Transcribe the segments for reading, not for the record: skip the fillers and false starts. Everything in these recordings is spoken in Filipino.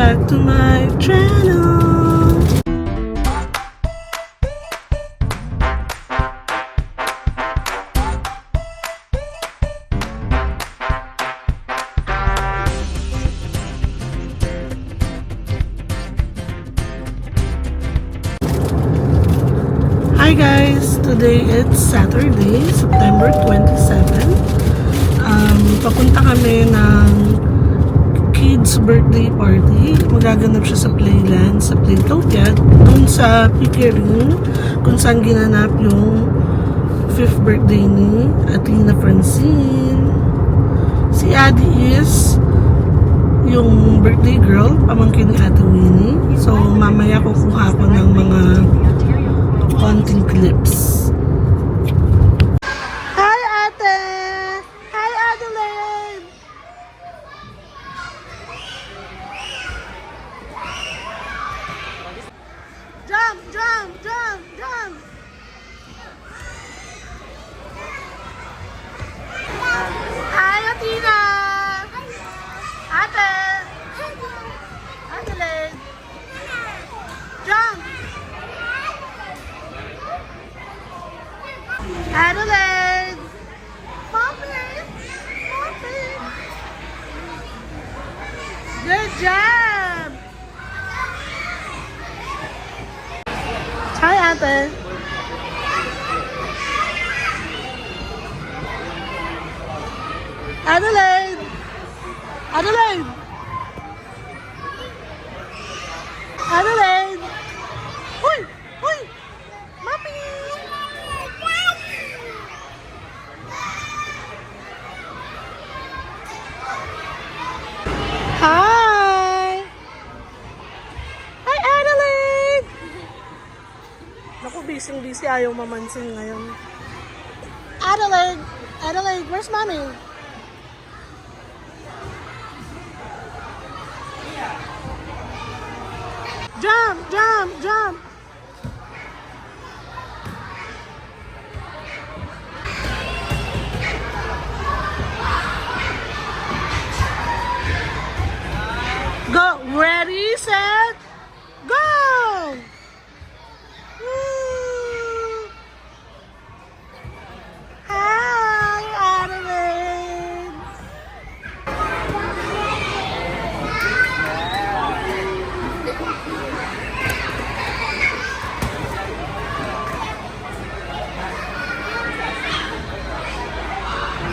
back to my channel. Hi guys! Today it's Saturday, September 27. Papunta kami ng kids birthday party. Magaganap siya sa Playland, sa Playtopia, dun sa Pickering, kung saan ginanap yung 5th birthday ni Athena Francine. Si Addie is yung birthday girl, pamangkin ni Ate Winnie. So mamaya kukuha ko ng mga konting clips. Hi Ate! Hi Adelaide! Jump! Jump! Jump! Jump! Hi Athena! Ate! Adelaide! Jump! Adelaide! Mommy! Mommy! Good job! Hi, Ate! Adelaide! Adelaide! Adelaide! Huy! Huy! Mommy! Hi! Hi, Adelaide! Naku, busy ayaw mamansin ngayon. Adelaide! Adelaide, where's mommy? Jump! Jump! Jump! Go! Ready, set, go! Woo! Hi, Adelaide!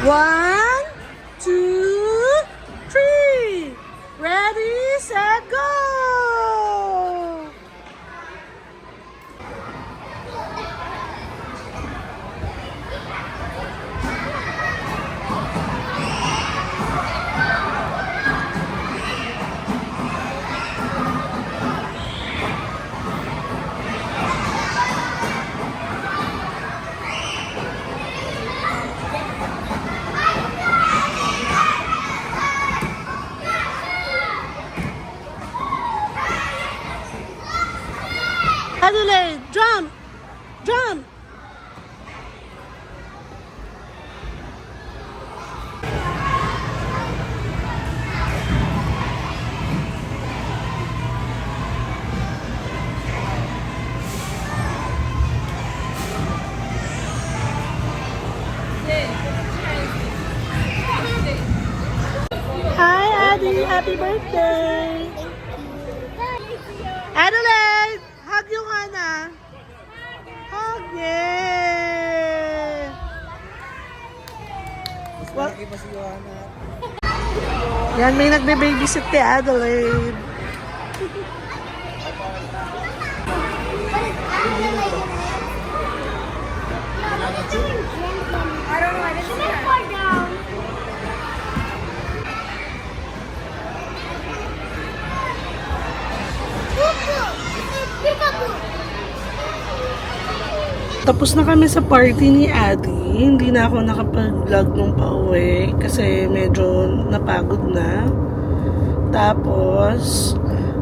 One, two, three! Ready, set, go! Adelaide, jump! Jump! Hi, Addie! Happy birthday! Adelaide! Hug yung Hana! Hug! Yeah! Well, yan, may nagbe-babysit kay Adelaide. I don't know. I didn't sit far down. Tapos na kami sa party ni Addie. Hindi na ako nakapag-vlog nung pauwi kasi medyo napagod na. Tapos,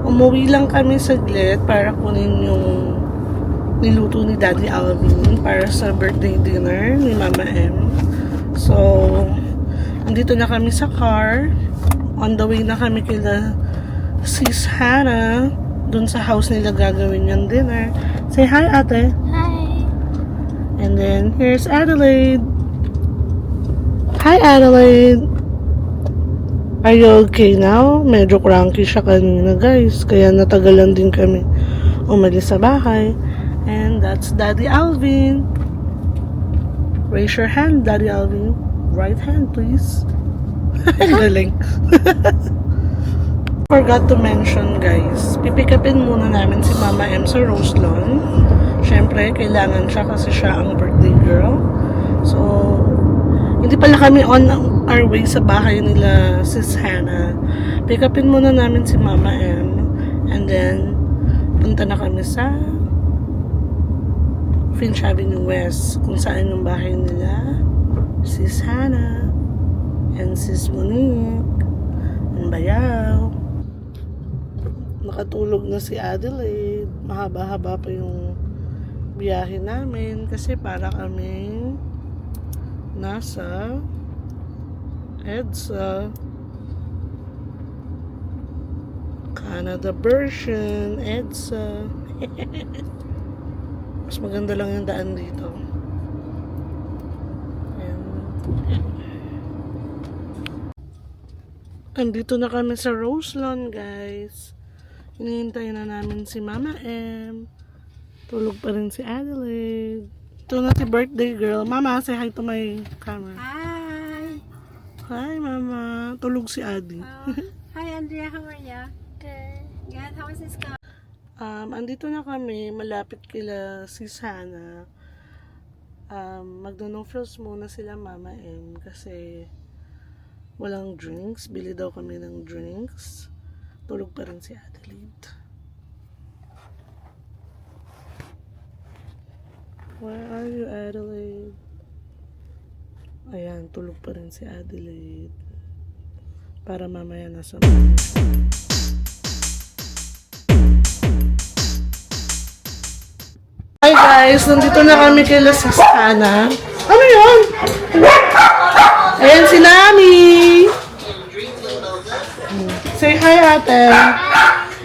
umuwi lang kami saglit para kunin yung niluto ni Daddy Alvin para sa birthday dinner ni Mama M. So, andito na kami sa car. On the way na kami kila sis Hannah. Dun sa house nila gagawin yung dinner. Say hi, ate. Hi. And then, here's Adelaide. Hi, Adelaide. Are you okay now? Medyo cranky siya kanina, guys. Kaya natagalan din kami umalis sa bahay. And that's Daddy Alvin. Raise your hand, Daddy Alvin. Right hand, please. Galing. Forgot to mention, guys. Pipikapin muna namin si Mama M sa Roselawn. Siyempre, kailangan siya kasi siya ang birthday girl. So, hindi pala kami on our way sa bahay nila sis Hannah. Pikapin muna namin si Mama M. And then, punta na kami sa Finch Avenue West, kung saan yung bahay nila sis Hannah and sis Monique and Bayaw. Nakatulog na si Adelaide. Mahaba-haba pa yung biyahe namin kasi para kaming nasa EDSA Canada version EDSA. Mas maganda lang yung daan dito. Ayan. Andito na kami sa Roselawn, guys. Hinihintay na namin si Mama M. Tulog pa rin si Adelaide. Ito na si birthday girl. Mama, say hi to my camera. Hi. Hi, Mama. Tulog si Adi. Hi, Andrea. How are you? Good. Good. How is this going? Andito na kami. Malapit kila si Sana. Magno-no frills muna sila Mama M kasi walang drinks. Bili daw kami ng drinks. Tulog pa rin si Adelaide. Where are you, Adelaide? Ayan, tulog pa rin si Adelaide. Para mamaya nasa bahay. Hi guys, nandito na kami kila sis Hannah. Ano yun? Ayan si Nami. Say hi, ate.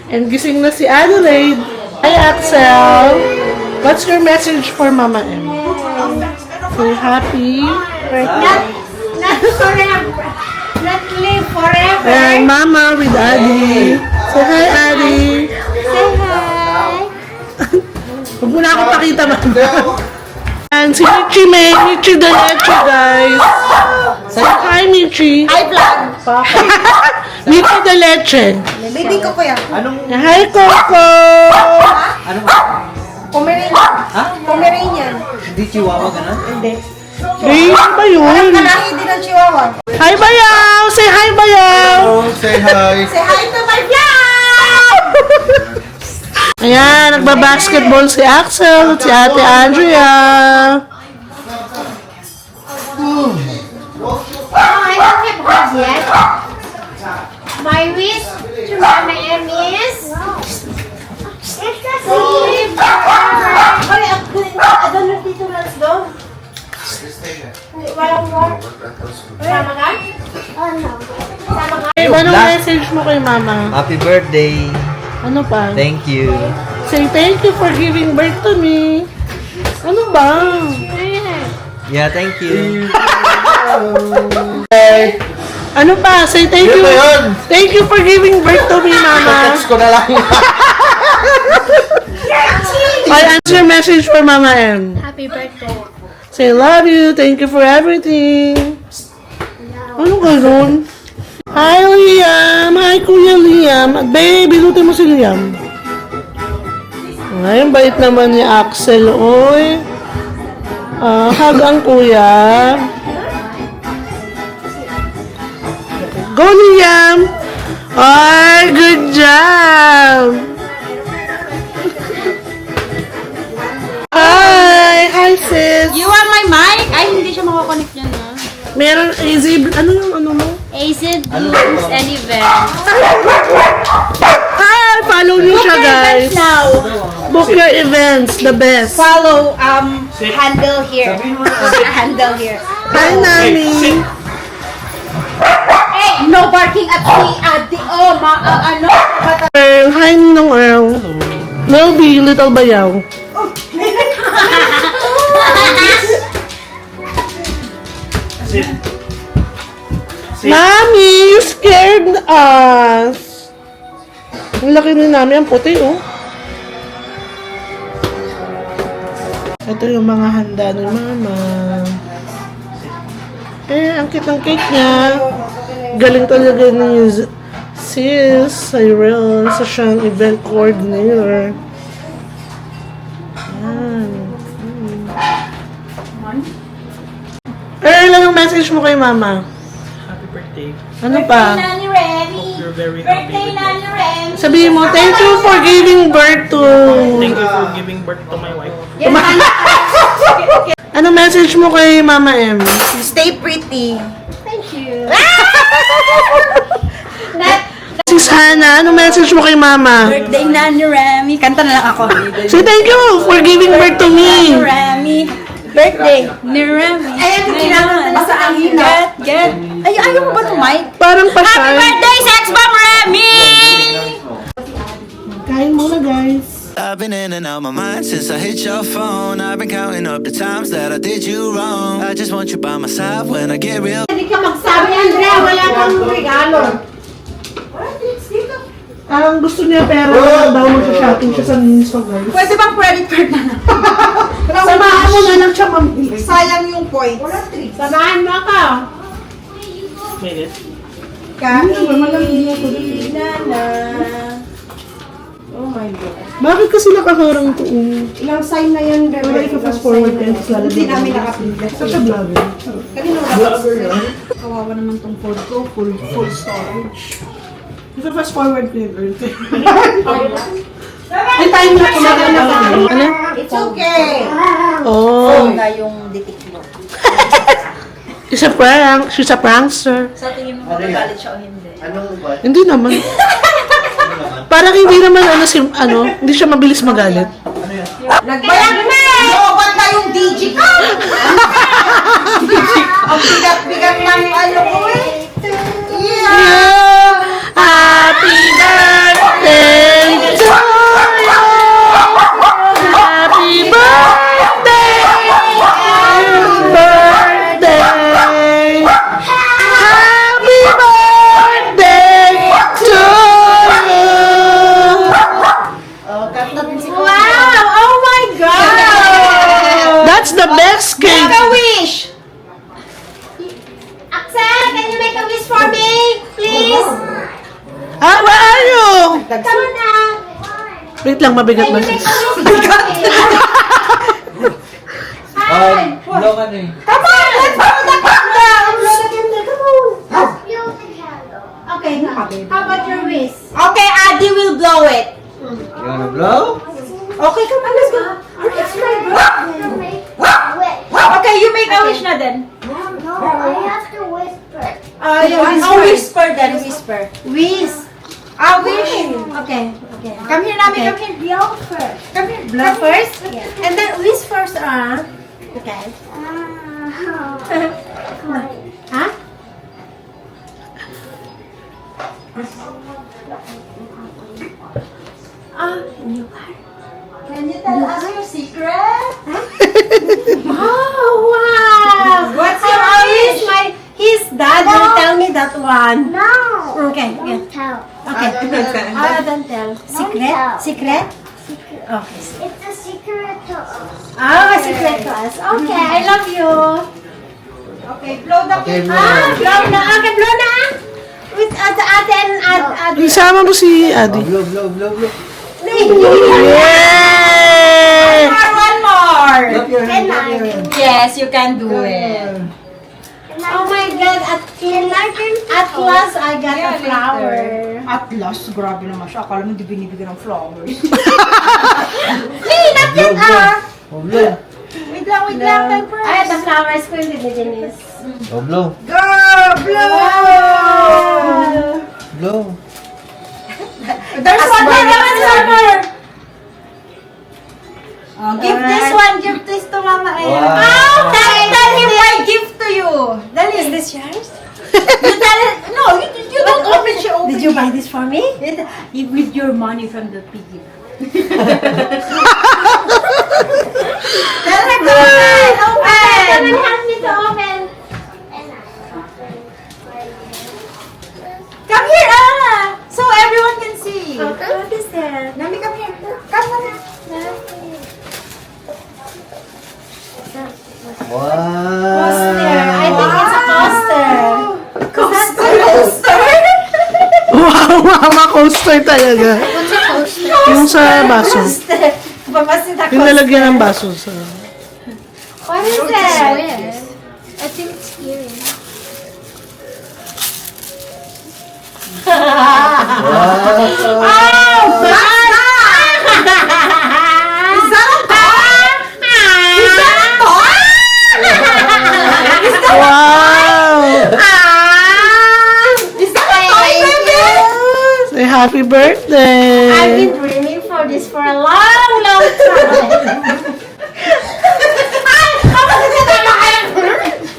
And gising na si Adelaide. Hi, Axel. What's your message for Mama M? Say happy. Not forever. Not live forever. And Mama with Adi. Say hi, Adi. Say hi. Huwag mo na ako pakita, Mama. And si Michi May. Michi the Leche, guys. Say hi, Michi. Hi, vlog. Michi the Leche. Baby ko kuya. Hi, Coco. Pomeranian. Ha? Pomeranian. Hindi chihuahua ganun? Hindi. Hey, ano ba yun? Kalahi din ang chihuahua. Hi, Bayaw! Say hi, Bayaw! Say hi! Say hi to my vlog! Ayan, nagbabasketball si Axel at si Ate Andrea. Oh, I don't have cards yet. My wish to Mama M is sleep forever. Ay, ano dito lang daw? Walang more. Sama ka? Oh, no. Sama ka? Hey, anong message mo kay Mama? Happy birthday! Ano pa? Thank you! Say thank you for giving birth to me. Ano ba? Yeah, thank you! Ano pa? Say thank you. Yun ba yun? Thank you for giving birth to me, Mama. Text ko na lang! I'll answer your message for Mama M. Happy birthday. Say love you. Thank you for everything. Ano gano'n? Hi, Liam. Hi, Kuya Liam. Baby, lutin mo si Liam. Ay, ang bait naman ni Axel. Oy. Hug ang kuya. Go, Liam. Ay, good job. Hi, sis. You want my mic? Ay, hindi siya makakonect yan, ha? Meron, easy, ano yung ano mo? Acid Blooms and Events. Hi, follow nyo siya, guys. Now, Book your events, the best. follow, handle here. Handle here. Hi, Nami. Hey, no barking at me, Adi. ano? Earl, hi Ninong Earl. Lil B, Little Bayaw. Mami, you scared us. Ang laki ni namin, ang puti, oh. Ito yung mga handa ni Mama. Ang cute ng cake niya. Galing talaga ni Sis Cyril sa siyang event coordinator. Yan. Ano yung message mo kay Mama? Happy birthday. Ano pa? Nani Remy. You're very happy Birthday, with Nani Remy. Sabihin mo, thank you for giving birth to... Thank you for giving birth to my wife. Ano message mo kay Mama M? Stay pretty. Thank you. Sis Hannah, ano message mo kay Mama? Birthday na ni Remy. Kanta na lang ako. Say thank you for giving birth to me. Remy. Birthday ni Remy. Ayan, kailangan na sa ahina. Get. Ay, ayaw mo ba ito, Mike? Parang pa-shy. Birthday, Sex Bomb Remy! Kain muna, guys. I've been in and out my mind since I hit your phone. I've been counting up the times that I did you wrong. I just want you by my side when I get real. Hindi ka magsabi, Andrea. Wala kang regalo. Ang gusto niya pero daw mag-shopping siya sa Miniso, guys. Pwede bang credit card na lang? Samahan mo na lang siya mamili. Sayang yung points. Samahan mo ako. Minute. Oh my God. Bakit kasi nakaharang to? Ilang sign na yan, Remy? Wala ka fast forward ka. Hindi namin nakapindot. Such a vlogger. Kawawa naman tong phone ko. Full storage. Ito fast forward ko yun. Ay, time na kumaga na ba? Ano? It's okay. Oh. Na yung ditik mo. She's a prank. She's a prankster. Sa tingin mo, magalit siya o hindi? Anong ba? Hindi naman. Parang hindi naman hindi siya mabilis magalit. Nagbayag na eh! Looban tayong DJ ko! Ang bigat-bigat ng ano ko eh. Happy birthday to you. Happy birthday. Birthday. Happy birthday to you. Wow! Oh my God! That's the best cake. Make a wish! Axel, can you make a wish for me? Please? Ah, where are you? Come on now. Wait lang, mabigat Can ba? you make a wish for me? Hi! No, ano eh. Come on! Let's blow the candle! Blow the candle, come on! Okay, how about your wish? Okay, Adi will blow it. You wanna blow? Okay, come on, let's go. It's my birthday. Okay, you make a wish na then. No, I have to whisper. Whisper then, whisper. Wish. Wish. Okay. Come here, Nami, come here. Blow first. Come here. Blow first? And then wish first, Okay. Huh? Can you tell us your secret? Oh, wow! What's I your wish wish? his dad will tell me that one. No. Okay. Don't tell. Okay. Don't tell. Secret? tell. Secret? Secret. Okay. It's a secret to us. Oh, secret to us. Okay, I love you. Okay, blow the Okay, cake. blow. Blow na. Okay, blow na. With ate and ate. Isama mo si Adi. Blow, blow, blow, blow. Yay! One more. Clap your hand, clap your hand. Yes, you can do it. Oh my God, at last I got a flower. At last, grabe naman siya. Akala mo di binibigyan ng flowers. Blow, blow. Oh, blow. Wait lang, time for Ay, the flowers ko yung Denise. Oh, blow. Go, blow! Blow. There's one more. Give this one, give this to Mama Em. Wow. Oh, tell him my gift to you. Then is this yours? You tell it. No, you don't open. She open. Did you buy this With your money from the piggy bank. Tell her to open! Someone help me to open. Come here, Anna! So everyone can see. Okay. What is that? Nami, come here. Come on. Poster. Wow. I think it's a poster. Coaster? Wow, mama, coaster talaga. What's a poster? Yung sa baso. Papasin ako. Yung lalagyan ng baso sa... What is that? I think it's here. Oh, basta! Is that a toy? Is that a toy? Wow! Is that a toy, baby? Say happy birthday! I've been dreaming for this for a long, long time.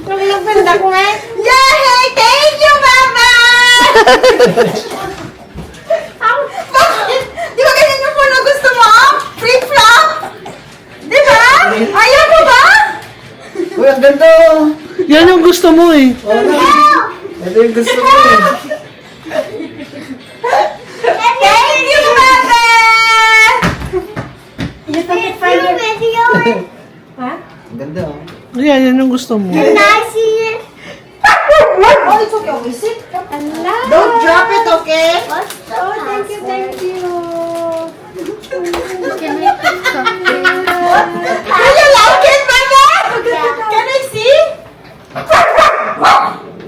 Naglagbanda ko nga. Yay! Thank you, Mama! Bakit? Di ba ganyan yung phone na gusto mo? Flip-flop? Di ba? Ayaw mo ba? Uy, ang ganda oh. Yan yung gusto mo eh. Ito yung gusto ko eh. Thank you, Mama! You took it from your video. Ang ganda oh. Yan, yan yung gusto mo. Can I see it? Oh, it's okay. Okay, sit. Allah. Don't drop it, okay? What's the thank you, thank you. Can I put something? Do you like it, Mama? Can I see?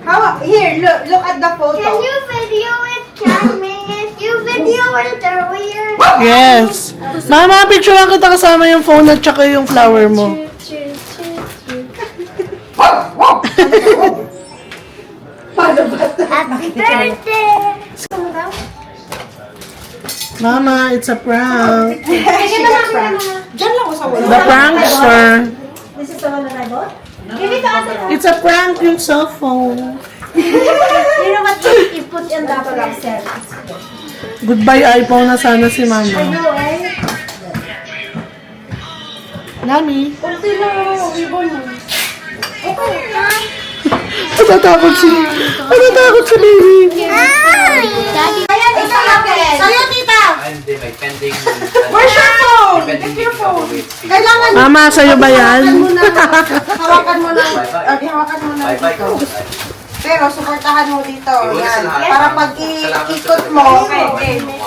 How? Here, look at the photo. Can you video it, Jasmine? You video it earlier. Yes. Mama, picturean kita kasama yung phone at saka yung flower mo. Choo, choo, choo, choo. Happy birthday! Mama, it's a prank. Diyan lang ako sa wala. The prankster. This is the one that I bought? Give it to us. It's a prank yung cellphone. You know what you put in the present? Goodbye iPhone na sana si Mama. No, eh? Nami. Kunti lang. Ribbon. Okay na. Natatakot si baby. Daddy. Ayan, ikaw akin. Sa'yo, tita. Hindi, may pending. Where's your phone? Pending Take your meeting phone. ako with Steve. Kailangan Mama, sa'yo ba yan? hawakan mo na. Bye-bye. Hawakan mo na Bye-bye. dito. Pero suportahan mo dito. Iwan Yan. sa lahat. Para pag ikot mo,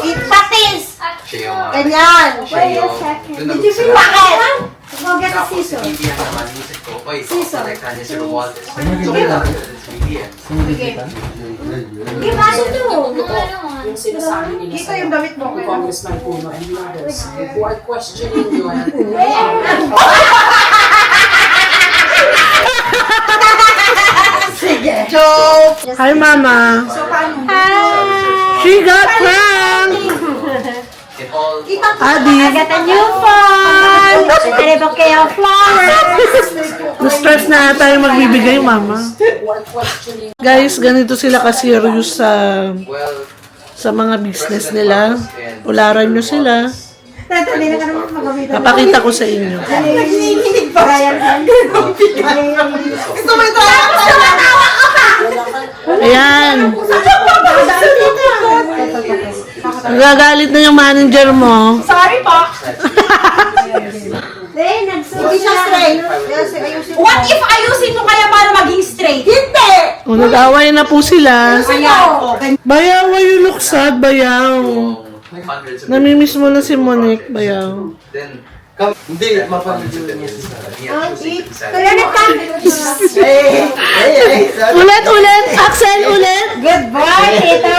ipatis. Siya yung, Ganyan. siya yung, doon nag-uusap. Bakit? Go get a Tapos si scissor. Vivian naman, inisip ko, oy, konektahan niya si Romualdez. So, kailangan ko din si Vivian. Give us to. Yung sinasabi nila Dito yung damit mo. ni Congressman Puno and the others who are questioning your Sige. Joke. Hi, Mama. She got pranked. In all, Adi, I got a new phone. And a bouquet of flowers. na-stress na tayo magbibigay, Mama. who are questioning Guys, ganito sila ka-serious well, sa mga business nila. Ularan nyo sila. Tata, hindi na ka naman magamit. Napakita ko sa inyo. Nanginginig pa. Gusto mo ito? Ayan. Nagagalit na yung manager mo. Sorry po. Then, Hindi siya straight. Ayusin mo. What if ayusin mo kaya para maging straight? Hindi! O, nag-away na po sila. Ayan. Bayaw, why you look sad, Bayaw? like hundreds of Namimiss mo na si Monique, Bayaw. then, Hindi, mapapagod niya. Kaya Ulit, ulit! Axel, ulit! Good boy, Tito.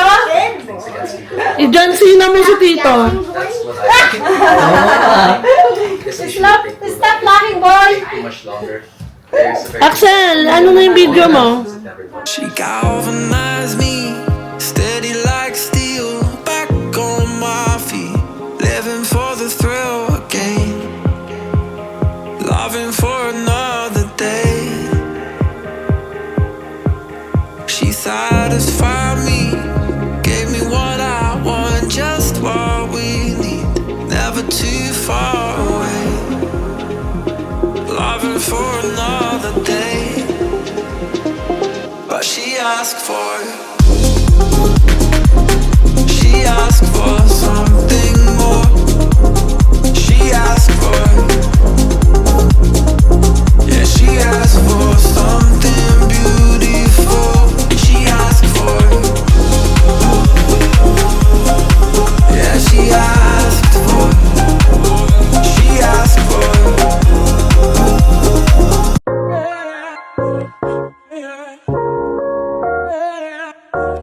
I-John Cena mo si Tito. that's what I Stop laughing, boy. too much longer. There's a very Axel, ano na yung video mo? She galvanized me, steady like steel, back on my feet, living for the thrill again, loving for another day. She satisfied me, gave me what I wanted. asked for. She asked for something more. She asked for